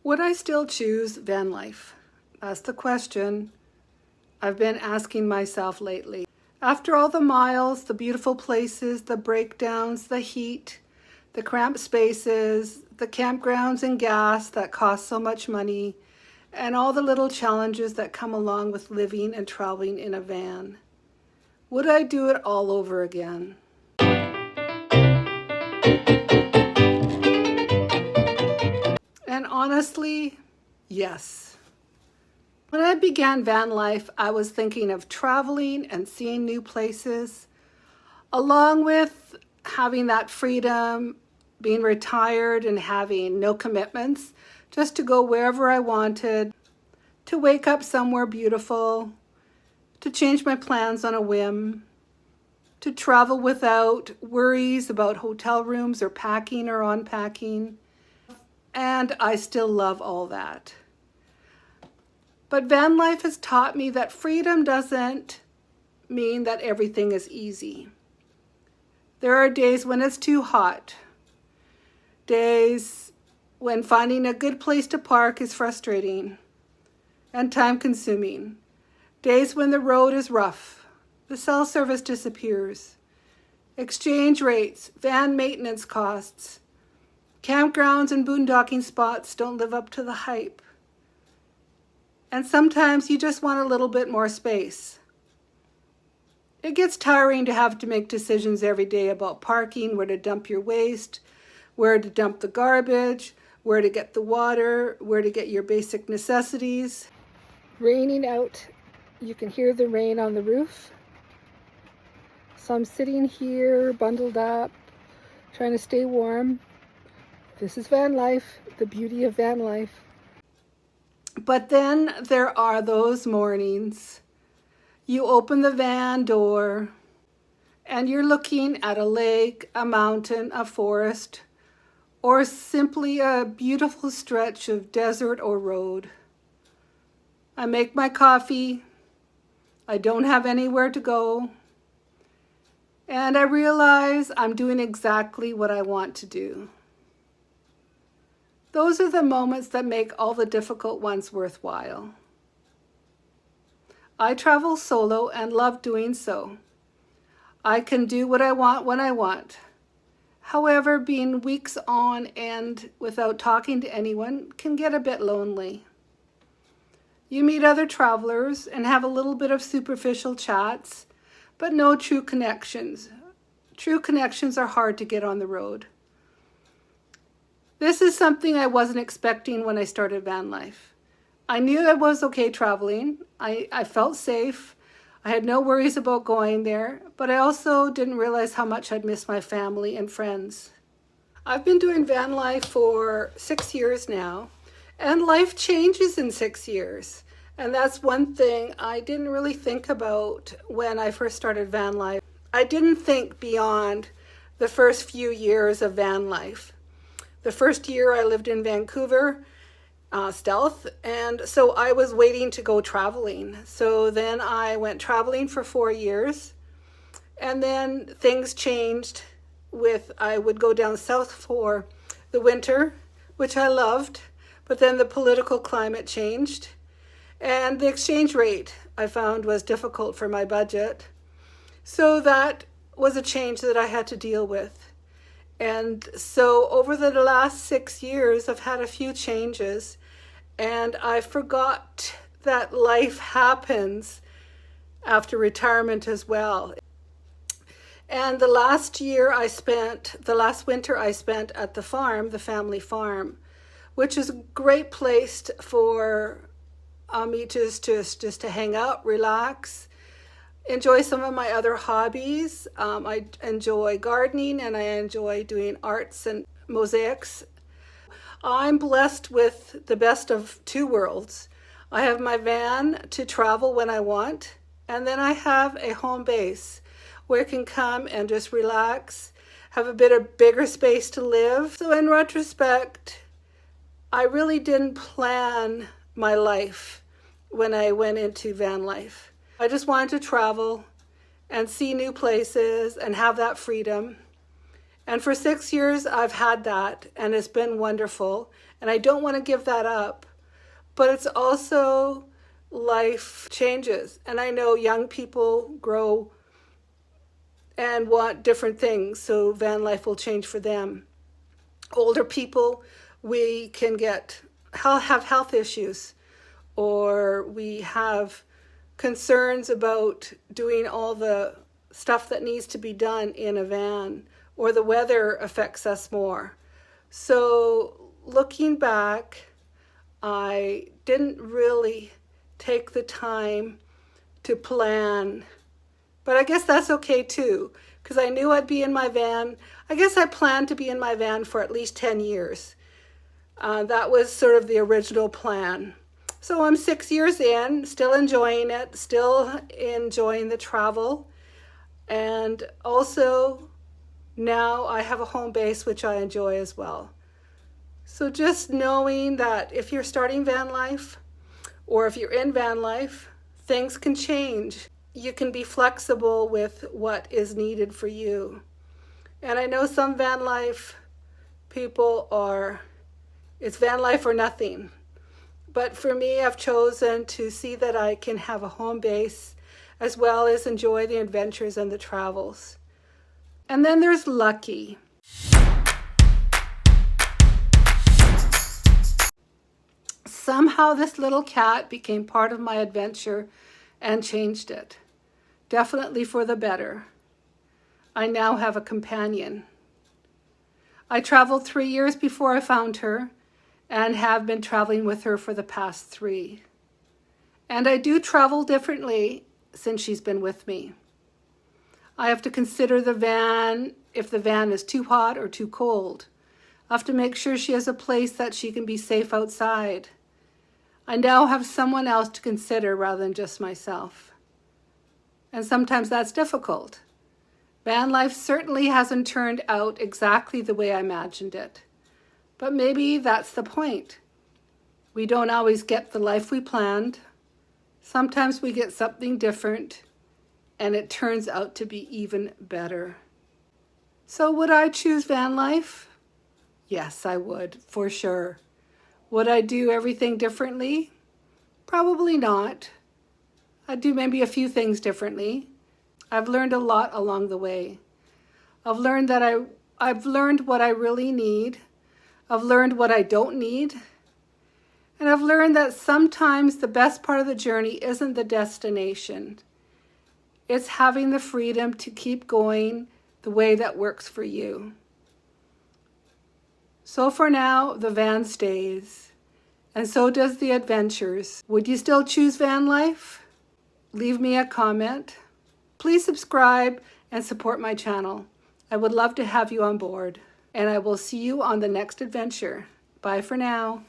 Would I still choose van life? That's the question I've been asking myself lately. After all the miles, the beautiful places, the breakdowns, the heat, the cramped spaces, the campgrounds and gas that cost so much money, and all the little challenges that come along with living and traveling in a van, would I do it all over again? And honestly, yes. When I began van life, I was thinking of traveling and seeing new places, along with having that freedom, being retired and having no commitments, just to go wherever I wanted, to wake up somewhere beautiful, to change my plans on a whim, to travel without worries about hotel rooms or packing or unpacking. And I still love all that. But van life has taught me that freedom doesn't mean that everything is easy. There are days when it's too hot, days when finding a good place to park is frustrating and time-consuming, days when the road is rough, the cell service disappears, exchange rates, van maintenance costs, campgrounds and boondocking spots don't live up to the hype. And sometimes you just want a little bit more space. It gets tiring to have to make decisions every day about parking, where to dump your waste, where to dump the garbage, where to get the water, where to get your basic necessities. Raining out, you can hear the rain on the roof. So I'm sitting here bundled up, trying to stay warm. This is van life, the beauty of van life. But then there are those mornings. You open the van door and you're looking at a lake, a mountain, a forest, or simply a beautiful stretch of desert or road. I make my coffee. I don't have anywhere to go. And I realize I'm doing exactly what I want to do. Those are the moments that make all the difficult ones worthwhile. I travel solo and love doing so. I can do what I want when I want. However, being weeks on end without talking to anyone can get a bit lonely. You meet other travelers and have a little bit of superficial chats, but no true connections. True connections are hard to get on the road. This is something I wasn't expecting when I started van life. I knew I was okay traveling. I felt safe. I had no worries about going there, but I also didn't realize how much I'd miss my family and friends. I've been doing van life for 6 years now, and life changes in 6 years. And that's one thing I didn't really think about when I first started van life. I didn't think beyond the first few years of van life. The first year I lived in Vancouver, Stealth, and so I was waiting to go traveling. So then I went traveling for 4 years, and then things changed I would go down south for the winter, which I loved, but then the political climate changed, and the exchange rate I found was difficult for my budget. So that was a change that I had to deal with. And so over the last 6 years, I've had a few changes, and I forgot that life happens after retirement as well. And the last winter I spent at the farm, the family farm, which is a great place for me just to hang out, relax, enjoy some of my other hobbies. I enjoy gardening and I enjoy doing arts and mosaics. I'm blessed with the best of two worlds. I have my van to travel when I want, and then I have a home base where I can come and just relax, have a bit of bigger space to live. So in retrospect, I really didn't plan my life when I went into van life. I just wanted to travel and see new places and have that freedom. And for 6 years, I've had that, and it's been wonderful. And I don't want to give that up. But it's also life changes. And I know young people grow and want different things, so van life will change for them. Older people, we can have health issues, or we have concerns about doing all the stuff that needs to be done in a van, or the weather affects us more. So looking back, I didn't really take the time to plan, but I guess that's okay too, because I knew I'd be in my van. I guess I planned to be in my van for at least 10 years. That was sort of the original plan. So I'm 6 years in, still enjoying it, still enjoying the travel. And also now I have a home base, which I enjoy as well. So just knowing that if you're starting van life, or if you're in van life, things can change. You can be flexible with what is needed for you. And I know some van life people it's van life or nothing. But for me, I've chosen to see that I can have a home base as well as enjoy the adventures and the travels. And then there's lucky. Somehow this little cat became part of my adventure and changed it. Definitely for the better. I now have a companion. I traveled 3 years before I found her and have been traveling with her for the past 3. And I do travel differently since she's been with me. I have to consider the van, if the van is too hot or too cold. I have to make sure she has a place that she can be safe outside. I now have someone else to consider rather than just myself. And sometimes that's difficult. Van life certainly hasn't turned out exactly the way I imagined it. But maybe that's the point. We don't always get the life we planned. Sometimes we get something different, and it turns out to be even better. So would I choose van life? Yes, I would, for sure. Would I do everything differently? Probably not. I'd do maybe a few things differently. I've learned a lot along the way. I've learned what I really need. I've learned what I don't need. And I've learned that sometimes the best part of the journey isn't the destination. It's having the freedom to keep going the way that works for you. So for now, the van stays, and so does the adventures. Would you still choose van life? Leave me a comment. Please subscribe and support my channel. I would love to have you on board, and I will see you on the next adventure. Bye for now.